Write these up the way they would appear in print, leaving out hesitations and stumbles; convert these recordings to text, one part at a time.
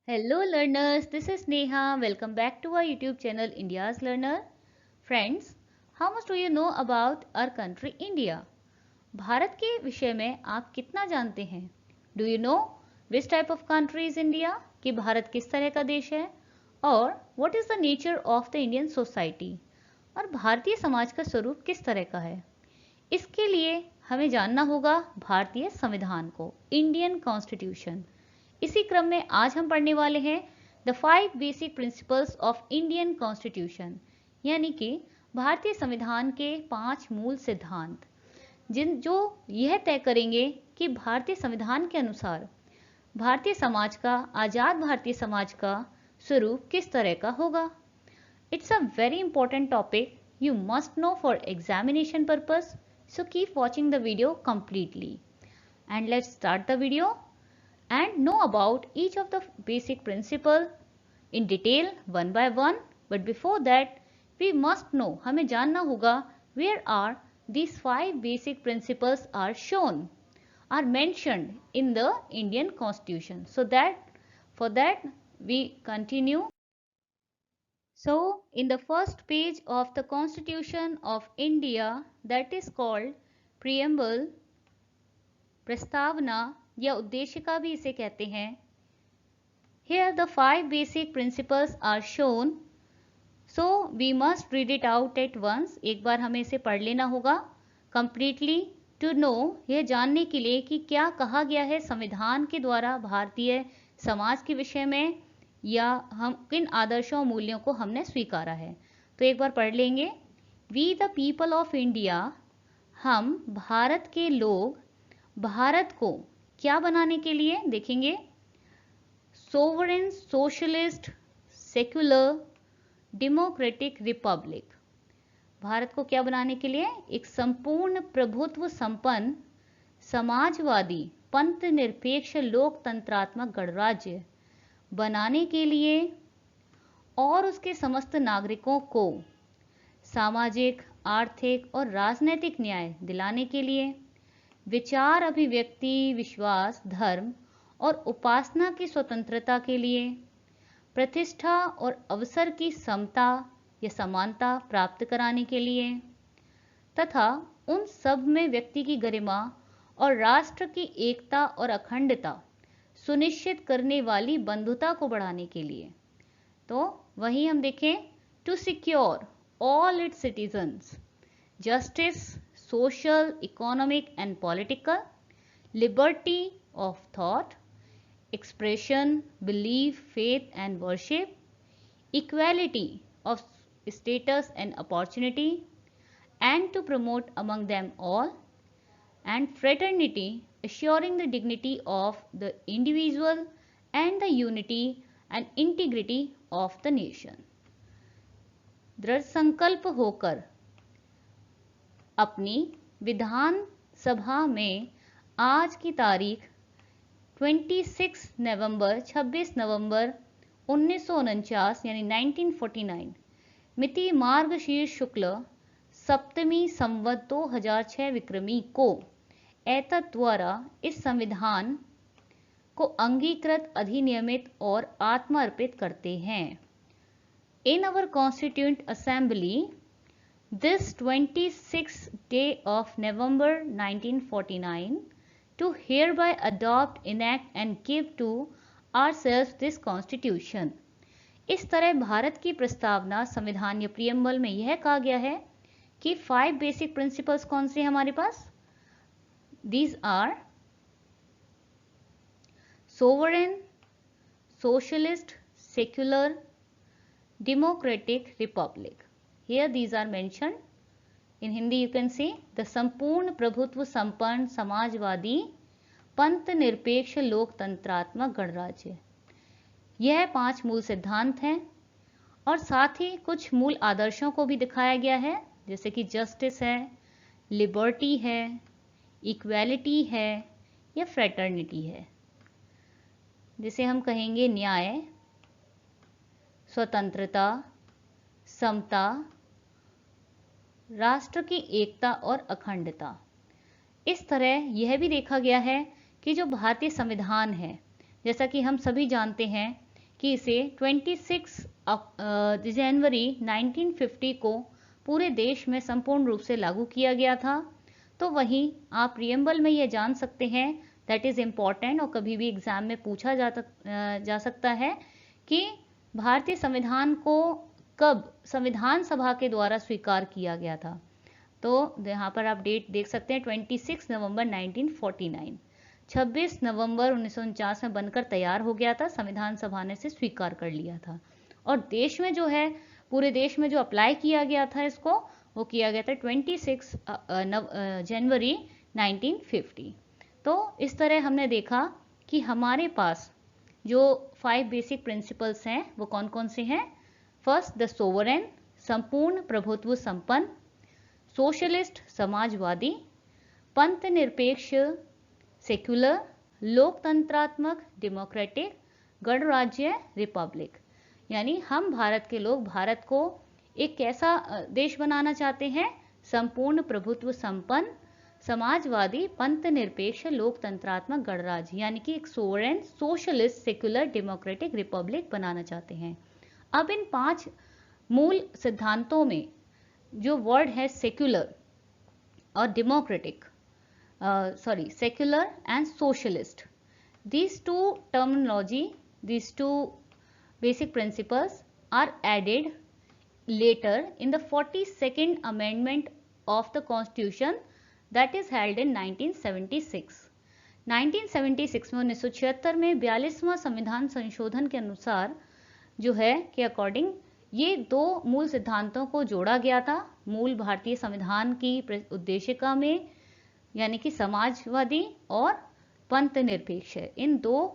Hello learners, this is Neha. Welcome back to our YouTube channel India's Learner. Friends, how much do you know about our country India? Bharat के विषय में आप कितना जानते हैं? Do you know which type of country is India? कि भारत किस तरह का देश है? और what is the nature of the Indian society? और भारतीय समाज का स्वरूप किस तरह का है? इसके लिए हमें जानना होगा भारतीय संविधान को, इंडियन कॉन्स्टिट्यूशन। इसी क्रम में आज हम पढ़ने वाले हैं the 5 basic principles of Indian constitution, यानी कि भारतीय संविधान के 5 मूल सिद्धांत जो यह तय करेंगे कि भारतीय संविधान के अनुसार भारतीय समाज का, आजाद भारतीय समाज का स्वरूप किस तरह का होगा। It's a very important topic you must know for examination purpose, so keep watching the video completely. And let's start the video and know about each of the basic principle in detail one by one. But before that we must know, हमें जानना होगा where are these 5 basic principles are shown, are mentioned in the Indian Constitution. So that for that we continue. So in the first page of the Constitution of India, that is called preamble, प्रस्तावना या उद्देशिका भी इसे कहते हैं, here the 5 basic principles are shown, so we must read it out at once. एक बार हमें इसे पढ़ लेना होगा completely to know, यह जानने के लिए कि क्या कहा गया है संविधान के द्वारा भारतीय समाज के विषय में, या हम किन आदर्शों और मूल्यों को हमने स्वीकारा है। तो एक बार पढ़ लेंगे। We the people of India, हम भारत के लोग भारत को क्या बनाने के लिए, देखेंगे, sovereign, socialist, secular, democratic Republic, Bharat को क्या बनाने के लिए, एक संपूर्ण प्रभुत्व संपन्न समाजवादी पंथ निरपेक्ष लोकतंत्रात्मक गणराज्य बनाने के लिए और उसके समस्त नागरिकों को सामाजिक, आर्थिक और राजनैतिक न्याय दिलाने के लिए विचार, अभिव्यक्ति, विश्वास, धर्म और उपासना की स्वतंत्रता के लिए प्रतिष्ठा और अवसर की समता या समानता प्राप्त कराने के लिए तथा उन सब में व्यक्ति की गरिमा और राष्ट्र की एकता और अखंडता सुनिश्चित करने वाली बंधुता को बढ़ाने के लिए। तो वहीं हम देखें, to secure all its citizens justice, social, economic and political, liberty of thought, expression, belief, faith and worship, equality of status and opportunity, and to promote among them all, and fraternity, assuring the dignity of the individual and the unity and integrity of the nation. दृढ़ संकल्प होकर अपनी विधान सभा में आज की तारीख 26 नवंबर 1949 यानी 1949 मिति मार्गशीर्ष शुक्ल सप्तमी संवत 2006 विक्रमी को एतत् द्वारा इस संविधान को अंगीकृत, अधिनियमित और आत्मार्पित करते हैं। In our constituent assembly this 26th day of November 1949 to hereby adopt, enact and give to ourselves this constitution. इस तरह भारत की प्रस्तावना, संविधान या प्रियम्बल में यह कहा गया है कि 5 बेसिक प्रिंसिपल्स कौन से हमारे पास, these are sovereign, socialist, secular, democratic, republic. Here these are mentioned in Hindi. You can see the संपूर्ण प्रभुत्व संपन्न समाजवादी पंथ निरपेक्ष लोकतंत्रात्मक गणराज्य. यह 5 मूल सिद्धांत हैं और साथ ही कुछ मूल आदर्शों को भी दिखाया गया है, जैसे कि जस्टिस है, लिबर्टी है, इक्वालिटी है या फ्रेटर्निटी है, जिसे हम कहेंगे न्याय, स्वतंत्रता, समता, राष्ट्र की एकता और अखंडता. इस तरह यह भी देखा गया है कि जो भारतीय संविधान है, जैसा कि हम सभी जानते हैं कि इसे 26 जनवरी 1950 को पूरे देश में संपूर्ण रूप से लागू किया गया था। तो वहीं आप प्रियम्बल में यह जान सकते हैं, दैट इज इम्पॉर्टेंट और कभी भी एग्जाम में पूछा जा सकता है कि भारतीय संविधान को कब संविधान सभा के द्वारा स्वीकार किया गया था। तो यहाँ पर आप डेट देख सकते हैं 26 नवंबर 1949, 26 नवंबर 1949 में बनकर तैयार हो गया था, संविधान सभा ने इसे स्वीकार कर लिया था। और देश में जो है, पूरे देश में जो अप्लाई किया गया था इसको, वो किया गया था 26 जनवरी 1950। तो इस तरह हमने देखा कि हमारे पास जो 5 बेसिक प्रिंसिपल्स हैं वो कौन कौन से हैं। फर्स्ट, द सोवरेन, संपूर्ण प्रभुत्व संपन्न, सोशलिस्ट समाजवादी, पंथ निरपेक्ष सेक्युलर, लोकतंत्रात्मक डेमोक्रेटिक, गणराज्य रिपब्लिक। यानी हम भारत के लोग भारत को एक कैसा देश बनाना चाहते हैं, संपूर्ण प्रभुत्व संपन्न, समाजवादी, पंथ निरपेक्ष, लोकतंत्रात्मक, गणराज्य, यानी कि एक sovereign, socialist, secular, democratic republic बनाना चाहते हैं। अब इन 5 मूल सिद्धांतों में जो वर्ड है सेक्युलर और democratic, secular and socialist, these two terminology, these two basic principles are added later in the 42nd amendment of the constitution that is held in 1976. 1976 में 1976 में 42वां संविधान संशोधन के अनुसार जो है के अकॉर्डिंग ये 2 मूल सिद्धांतों को जोड़ा गया था मूल भारतीय संविधान की उद्देशिका में, यानी कि समाजवादी और पंथ निरपेक्ष। इन 2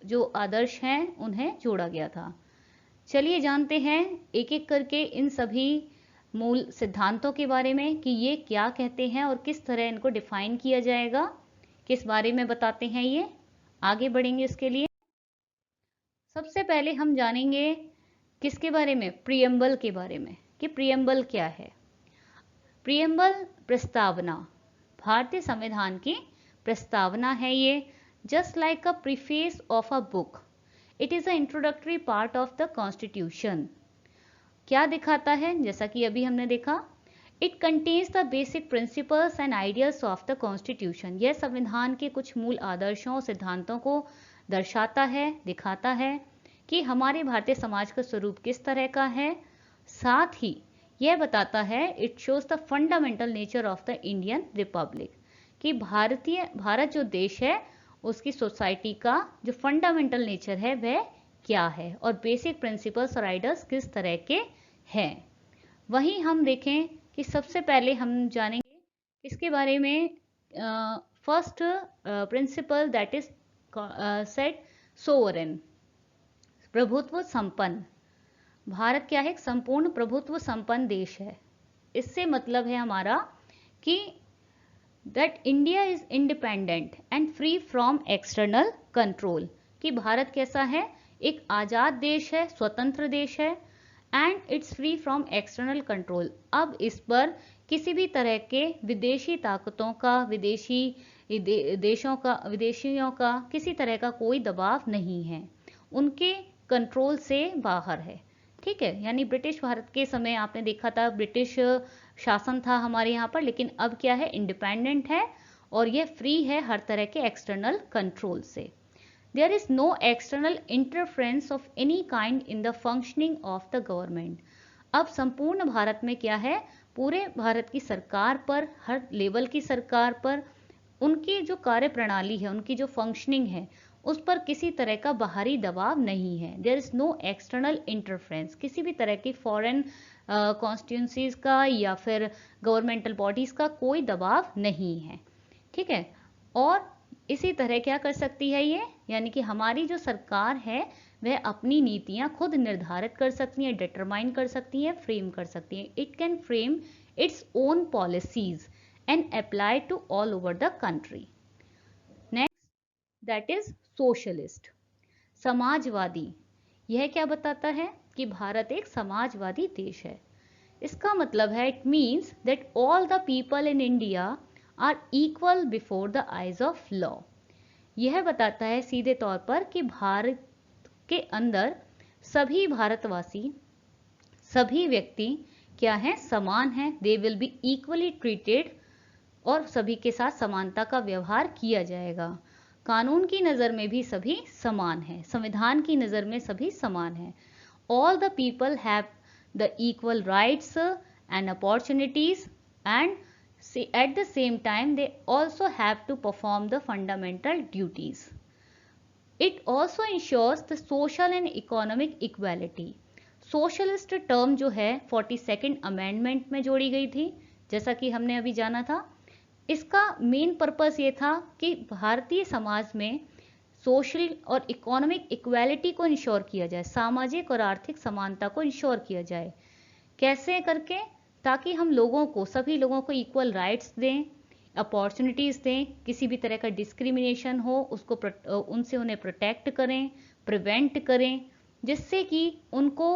जो आदर्श हैं उन्हें जोड़ा गया था। चलिए जानते हैं एक एक करके इन सभी मूल सिद्धांतों के बारे में कि ये क्या कहते हैं और किस तरह इनको डिफाइन किया जाएगा, किस बारे में बताते हैं ये। आगे बढ़ेंगे इसके लिए। सबसे पहले हम जानेंगे किसके बारे में, प्रियम्बल के बारे में, कि प्रियम्बल क्या है। प्रियम्बल प्रस्तावना, भारतीय संविधान की प्रस्तावना है ये। Just like a preface of a book, it is a introductory part of the constitution. क्या दिखाता है, जैसा कि अभी हमने देखा, it contains the basic principles and ideals of the constitution. यह संविधान के कुछ मूल आदर्शों और सिद्धांतों को दर्शाता है, दिखाता है कि हमारे भारतीय समाज का स्वरूप किस तरह का है। साथ ही यह बताता है, it shows the fundamental nature of the Indian Republic, कि भारत जो देश है उसकी सोसाइटी का जो फंडामेंटल नेचर है वह क्या है और बेसिक प्रिंसिपल्स और आइडियल्स किस तरह के हैं। वहीं हम देखें कि सबसे पहले हम जानेंगे इसके बारे में, first principle that is set sovereign, प्रभुत्व संपन्न। भारत क्या है, एक संपूर्ण प्रभुत्व संपन्न देश है। इससे मतलब है हमारा कि that India is independent and free from external control, कि भारत कैसा है, एक आजाद देश है, स्वतंत्र देश है, and it's free from external control. अब इस पर किसी भी तरह के विदेशी ताकतों का, विदेशी देशों का, विदेशियों का किसी तरह का कोई दबाव नहीं है, उनके कंट्रोल से बाहर है। ठीक है, यानी ब्रिटिश भारत के समय आपने देखा था ब्रिटिश शासन था हमारे यहाँ पर, लेकिन अब क्या है, इंडिपेंडेंट है और ये फ्री है हर तरह के एक्सटर्नल कंट्रोल से। There is no external interference of any kind in the functioning of the government. अब संपूर्ण भारत में क्या है, पूरे भारत की सरकार पर, हर लेवल की सरकार पर, उनकी जो कार्य प्रणाली है, उनकी जो फंक्शनिंग है, उस पर किसी तरह का बाहरी दबाव नहीं है। There is no external interference, किसी भी तरह की फॉरेन कॉन्स्टिट्यूंसीज का या फिर गवर्नमेंटल बॉडीज का कोई दबाव नहीं है। ठीक है, और इसी तरह क्या कर सकती है ये, यानी कि हमारी जो सरकार है वह अपनी नीतियां खुद निर्धारित कर सकती है, डिटरमाइन कर सकती है, फ्रेम कर सकती है। It can frame its own policies and apply to all over the country. Next that is socialist, समाजवादी। यह क्या बताता है कि भारत एक समाजवादी देश है। इसका मतलब है, it means that all the people in India are equal before the eyes of law. यह बताता है सीधे तौर पर कि भारत के अंदर सभी भारतवासी, सभी व्यक्ति क्या हैं, समान हैं। They will be equally treated, और सभी के साथ समानता का व्यवहार किया जाएगा। कानून की नजर में भी सभी समान हैं, संविधान की नजर में सभी समान हैं। All the people have the equal rights and opportunities and at the same time they also have to perform the fundamental duties. It also ensures the social and economic equality. Socialist term जो है 42nd amendment में जोड़ी गई थी, जैसा कि हमने अभी जाना था। इसका मेन पर्पस ये था कि भारतीय समाज में सोशल और इकोनॉमिक इक्वालिटी को इंश्योर किया जाए, सामाजिक और आर्थिक समानता को इंश्योर किया जाए। कैसे करके? ताकि हम लोगों को, सभी लोगों को इक्वल राइट्स दें, अपॉर्चुनिटीज दें, किसी भी तरह का डिस्क्रिमिनेशन हो उसको उनसे उन्हें प्रोटेक्ट करें, प्रिवेंट करें, जिससे कि उनको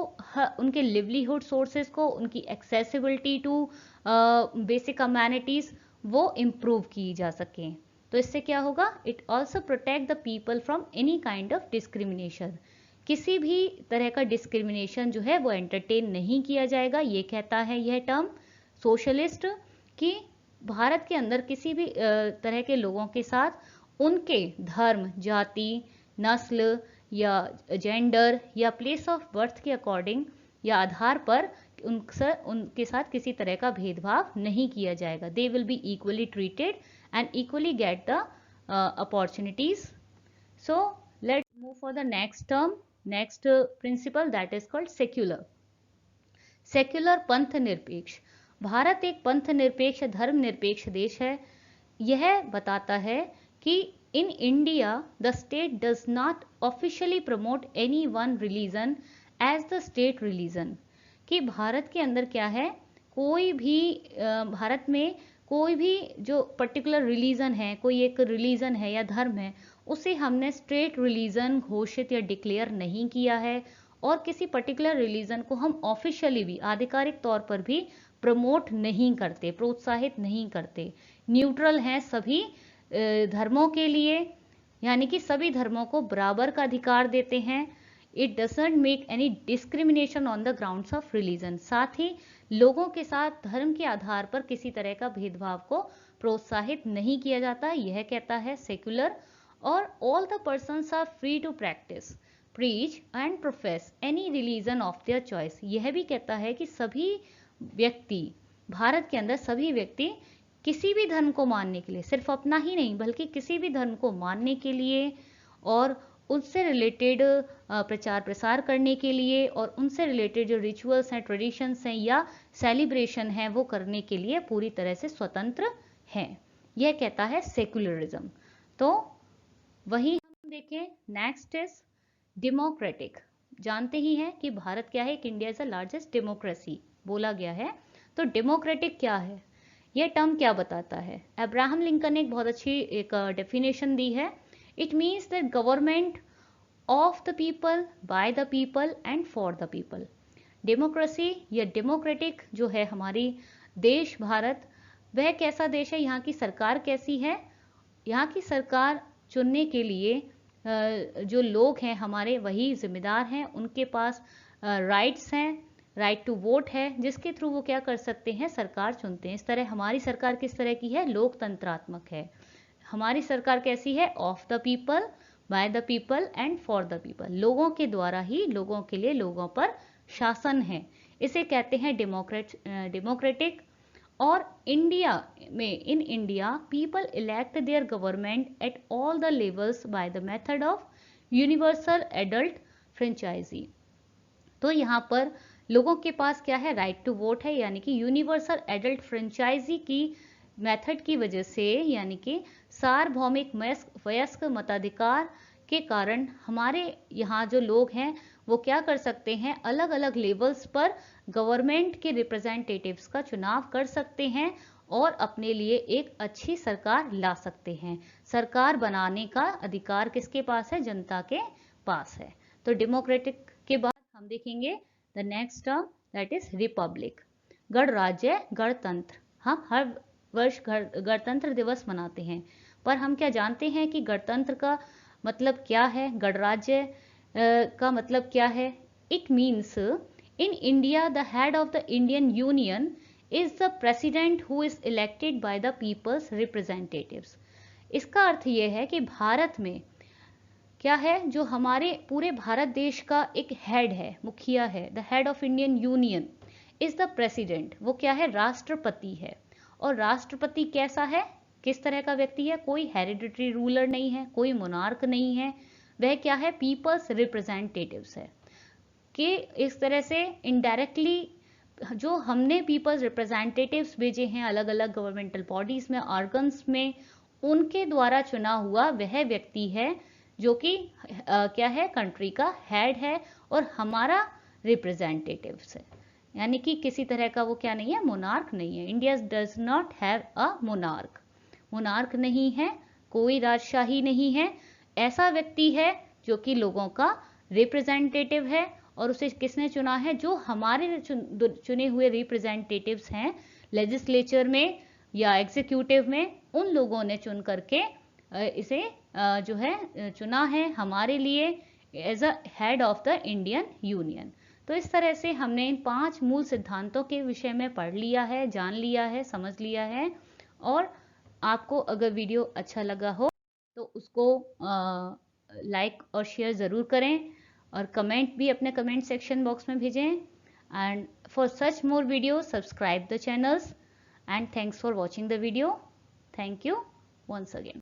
उनके लिवलीहुड सोर्सेज को, उनकी एक्सेसिबिलिटी टू बेसिक अम्यूनिटीज वो इम्प्रूव की जा सकें। तो इससे क्या होगा? It also protect the people from any kind of discrimination. किसी भी तरह का डिस्क्रिमिनेशन जो है वो एंटरटेन नहीं किया जाएगा। ये कहता है यह टर्म सोशलिस्ट कि भारत के अंदर किसी भी तरह के लोगों के साथ उनके धर्म, जाति, नस्ल या जेंडर या प्लेस ऑफ बर्थ के अकॉर्डिंग या आधार पर उनके साथ किसी तरह का भेदभाव नहीं किया जाएगा। They will be equally treated and equally get the opportunities. So let's move for the next term, next principle, that is called secular. Secular, पंथ निरपेक्ष। भारत एक पंथ निरपेक्ष, धर्म निरपेक्ष देश है। यह बताता है कि in India the state does not officially promote any one religion as the state religion. कि भारत के अंदर क्या है, कोई भी भारत में कोई भी जो पर्टिकुलर रिलीजन है, कोई एक रिलीजन है या धर्म है, उसे हमने स्टेट रिलीजन घोषित या डिक्लेयर नहीं किया है। और किसी पर्टिकुलर रिलीजन को हम ऑफिशियली भी, आधिकारिक तौर पर भी प्रमोट नहीं करते, प्रोत्साहित नहीं करते। न्यूट्रल हैं सभी धर्मों के लिए, यानी कि सभी धर्मों को बराबर का अधिकार देते हैं। It doesn't make any discrimination on the grounds of religion. साथ ही लोगों के साथ धर्म के आधार पर किसी तरह का भेदभाव को प्रोत्साहित नहीं किया जाता, यह कहता है सेक्युलर। और all the persons are free to practise, preach and profess any religion of their choice. यह भी कहता है कि सभी व्यक्ति, भारत के अंदर सभी व्यक्ति किसी भी धर्म को मानने के लिए, सिर्फ अपना ही नहीं बल्कि किसी भी धर्म को मानने के लिए और उससे रिलेटेड प्रचार प्रसार करने के लिए और उनसे रिलेटेड जो रिचुअल्स हैं, ट्रेडिशंस हैं या सेलिब्रेशन हैं वो करने के लिए पूरी तरह से स्वतंत्र हैं। यह कहता है सेक्युलरिज्म। तो वही हम देखें, नेक्स्ट इज डेमोक्रेटिक। जानते ही हैं कि भारत क्या है, India is the largest democracy बोला गया है। तो डेमोक्रेटिक क्या है, यह टर्म क्या बताता है? अब्राहम लिंकन ने एक बहुत अच्छी एक डेफिनेशन दी है। It means that government of the people, by the people and for the people. Democracy या डेमोक्रेटिक जो है हमारी देश भारत, वह कैसा देश है, यहाँ की सरकार कैसी है? यहाँ की सरकार चुनने के लिए जो लोग हैं हमारे वही जिम्मेदार हैं, उनके पास राइट्स हैं, राइट टू वोट है, जिसके थ्रू वो क्या कर सकते हैं, सरकार चुनते हैं। इस तरह हमारी सरकार किस तरह की है, लोकतंत्रात्मक है। हमारी सरकार कैसी है, of the people, by the people and for the people. लोगों के द्वारा ही, लोगों के लिए, लोगों पर शासन है। इसे कहते हैं डेमोक्रेटिक। और इंडिया में, in India people elect their government at all the levels by the method of universal adult franchise. तो यहाँ पर लोगों के पास क्या है, राइट टू वोट है, यानी कि यूनिवर्सल एडल्ट फ्रेंचाइजी की मेथड की वजह से, यानी कि सार्वभौमिक वयस्क मताधिकार के कारण हमारे यहाँ जो लोग हैं वो क्या कर सकते हैं, अलग अलग लेवल्स पर गवर्नमेंट के रिप्रेजेंटेटिव्स का चुनाव कर सकते हैं और अपने लिए एक अच्छी सरकार ला सकते हैं। सरकार बनाने का अधिकार किसके पास है, जनता के पास है। तो डेमोक्रेटिक के बाद हम देखेंगे the next term, that is Republic. गणराज्य, गणतंत्र। हम हर वर्ष गणतंत्र दिवस मनाते हैं, पर हम क्या जानते हैं कि गणतंत्र का मतलब क्या है, गणराज्य का मतलब क्या है? It means in India the head of the Indian Union is the president who is elected by the people's representatives. इसका अर्थ ये है कि भारत में क्या है, जो हमारे पूरे भारत देश का एक हेड है, मुखिया है, the head of Indian union is the president, वो क्या है, राष्ट्रपति है। और राष्ट्रपति कैसा है, किस तरह का व्यक्ति है, कोई हेरिडिटरी रूलर नहीं है, कोई मोनार्क नहीं है, वह क्या है, पीपल्स रिप्रेजेंटेटिव्स है। कि इस तरह से इनडायरेक्टली जो हमने पीपल्स रिप्रेजेंटेटिव्स भेजे हैं अलग अलग गवर्नमेंटल बॉडीज में, ऑर्गन्स में, उनके द्वारा चुना हुआ वह व्यक्ति है जो कि क्या है, कंट्री का हेड है और हमारा रिप्रेजेंटेटिव्स है। यानी कि किसी तरह का वो क्या नहीं है, मोनार्क नहीं है। India does not have a monarch, monarch नहीं है, कोई राजशाही नहीं है, ऐसा व्यक्ति है जो कि लोगों का रिप्रेजेंटेटिव है। और उसे किसने चुना है, जो हमारे चुने हुए रिप्रेजेंटेटिव्स हैं लेजिस्लेचर में या एग्जीक्यूटिव में, उन लोगों ने चुन करके इसे जो है चुना है हमारे लिए as a head of the Indian union. तो इस तरह से हमने इन 5 मूल सिद्धांतों के विषय में पढ़ लिया है, जान लिया है, समझ लिया है। और आपको अगर वीडियो अच्छा लगा हो तो उसको लाइक और शेयर ज़रूर करें और कमेंट भी अपने कमेंट सेक्शन बॉक्स में भेजें। And for such more video subscribe the channels and thanks for watching the video. Thank you once again।